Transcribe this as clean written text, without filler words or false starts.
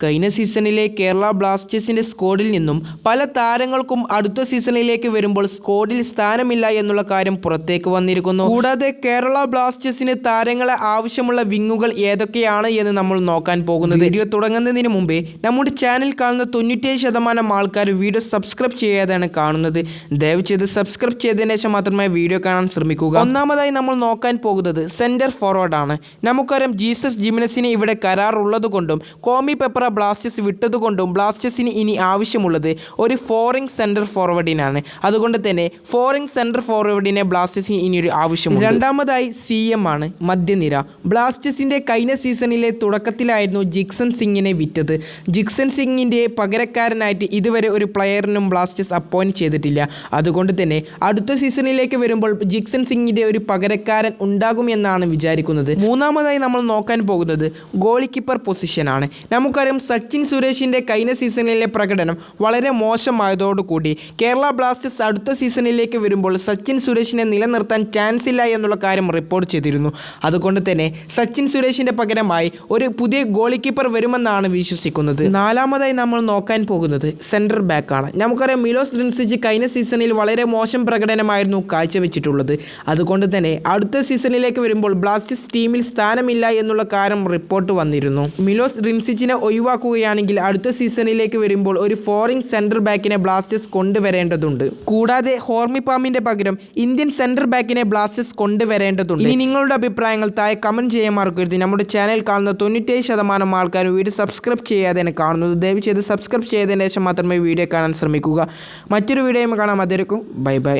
കഴിഞ്ഞ സീസണിലെ കേരള ബ്ലാസ്റ്റേഴ്സിൻ്റെ സ്ക്വാഡിൽ നിന്നും പല താരങ്ങൾക്കും അടുത്ത സീസണിലേക്ക് വരുമ്പോൾ സ്ക്വാഡിൽ സ്ഥാനമില്ല എന്നുള്ള കാര്യം പുറത്തേക്ക് വന്നിരിക്കുന്നു. കൂടാതെ കേരള ബ്ലാസ്റ്റേഴ്സിന് താരങ്ങളെ ആവശ്യമുള്ള വിങ്ങുകൾ ഏതൊക്കെയാണ് എന്ന് നമ്മൾ നോക്കാൻ പോകുന്നത്. വീഡിയോ തുടങ്ങുന്നതിന് മുമ്പേ നമ്മുടെ ചാനൽ കാണുന്ന 97% ആൾക്കാർ വീഡിയോ സബ്സ്ക്രൈബ് ചെയ്യാതെയാണ് കാണുന്നത്. ദയവ് ചെയ്ത് സബ്സ്ക്രൈബ് ചെയ്തതിനു ശേഷം മാത്രമേ വീഡിയോ കാണാൻ ശ്രമിക്കുക. ഒന്നാമതായി നമ്മൾ നോക്കാൻ പോകുന്നത് സെൻറ്റർ ഫോർവേഡാണ്. നമുക്കറിയാം ജീസസ് ജിമിനസിന് ഇവിടെ കരാർ ഉള്ളതുകൊണ്ടും കോമി പെപ്പറ ബ്ലാസ്റ്റേഴ്സ് വിട്ടതുകൊണ്ടും ബ്ലാസ്റ്റേഴ്സിന് ഇനി ആവശ്യമുള്ളത് ഒരു ഫോറിൻ സെൻറ്റർ ഫോർവേഡിനാണ്. അതുകൊണ്ട് തന്നെ ഫോറിൻ സെൻറ്റർ ഫോർവേഡിനെ ബ്ലാസ്റ്റേഴ്സിന് ഇനി ഒരു ആവശ്യമുണ്ട്. രണ്ടാമതായി CM ആണ്, മധ്യനിര. ബ്ലാസ്റ്റേഴ്സിൻ്റെ കഴിഞ്ഞ സീസണിലെ തുടക്കത്തിലായിരുന്നു ജിക്സൺ സിംഗിനെ വിറ്റത്. ജിക്സൺ സിംഗിൻ്റെ പകരക്കാരനായിട്ട് ഇതുവരെ ഒരു പ്ലെയറിനും ബ്ലാസ്റ്റേഴ്സ് അപ്പോയിൻറ്റ് ചെയ്തിട്ടില്ല. അതുകൊണ്ട് തന്നെ അടുത്ത സീസണിലേക്ക് വരുമ്പോൾ ജിക്സൺ സിംഗിൻ്റെ ഒരു പകരക്കാരൻ ഉണ്ടാകുമെന്നാണ് വിചാരിക്കുന്നത്. മൂന്നാമതായി നമ്മൾ നോക്കാൻ പോകുന്നത് ഗോൾ കീപ്പർ പൊസിഷനാണ്. നമുക്കറിയാം സച്ചിൻ സുരേഷിൻ്റെ കഴിഞ്ഞ സീസണിലെ പ്രകടനം വളരെ മോശമായതോടുകൂടി കേരള ബ്ലാസ്റ്റേഴ്സ് അടുത്ത സീസണിലേക്ക് വരുമ്പോൾ സച്ചിൻ സുരേഷിനെ നിലനിർത്താൻ ചാൻസ് ഇല്ല എന്നുള്ള കാര്യം റിപ്പോർട്ട് ചെയ്തിരുന്നു. അതുകൊണ്ട് തന്നെ സച്ചിൻ സുരേഷിൻ്റെ പകരമായി ഒരു പുതിയ ഗോൾ കീപ്പർ വരുമെന്നാണ് വിശ്വസിക്കുന്നത്. നാലാമതായി നമ്മൾ നോക്കാൻ പോകുന്നത് സെൻറ്റർ ബാക്കാണ്. നമുക്കറിയാം മിലോസ് റിൻസിച്ച് കഴിഞ്ഞ സീസണിൽ വളരെ മോശം പ്രകടനമായിരുന്നു കാഴ്ചവെച്ചിട്ടുള്ളത്. അതുകൊണ്ട് തന്നെ അടുത്ത സീസണിലേക്ക് വരുമ്പോൾ ബ്ലാസ്റ്റേഴ്സ് ടീമിൽ സ്ഥാനമില്ല എന്നുള്ള കാര്യം റിപ്പോർട്ട് വന്നിരുന്നു. മിലോസ് റിൻസിച്ചിനെ ഒഴിവാക്കുകയാണെങ്കിൽ അടുത്ത സീസണിലേക്ക് വരുമ്പോൾ ഒരു ഫോറിൻ സെൻറ്റർ ബാക്കിനെ ബ്ലാസ്റ്റേഴ്സ് കൊണ്ടുവരേണ്ടതുണ്ട്. കൂടാതെ ഹോർമി പാമിൻ്റെ പകരം ഇന്ത്യൻ സെൻറ്റർ ബാക്കിനെ ബ്ലാസ്റ്റേഴ്സ് കൊണ്ടുവരേണ്ടതുണ്ട്. ഇനി നിങ്ങളുടെ അഭിപ്രായങ്ങൾ താഴെ കമൻറ്റ് ചെയ്യാൻ മറക്കരുത്. നമ്മുടെ ചാനൽ കാണുന്ന 97% ആൾക്കാർ വീഡിയോ സബ്സ്ക്രൈബ് ചെയ്യാതെയാണ് കാണുന്നത്. ദയവ് ചെയ്ത് സബ്സ്ക്രൈബ് ചെയ്തതിന് ശേഷം മാത്രമേ വീഡിയോ കാണാൻ ശ്രമിക്കുക. മറ്റൊരു വീഡിയോയും കാണാം. അതിരിക്കും. Bye by.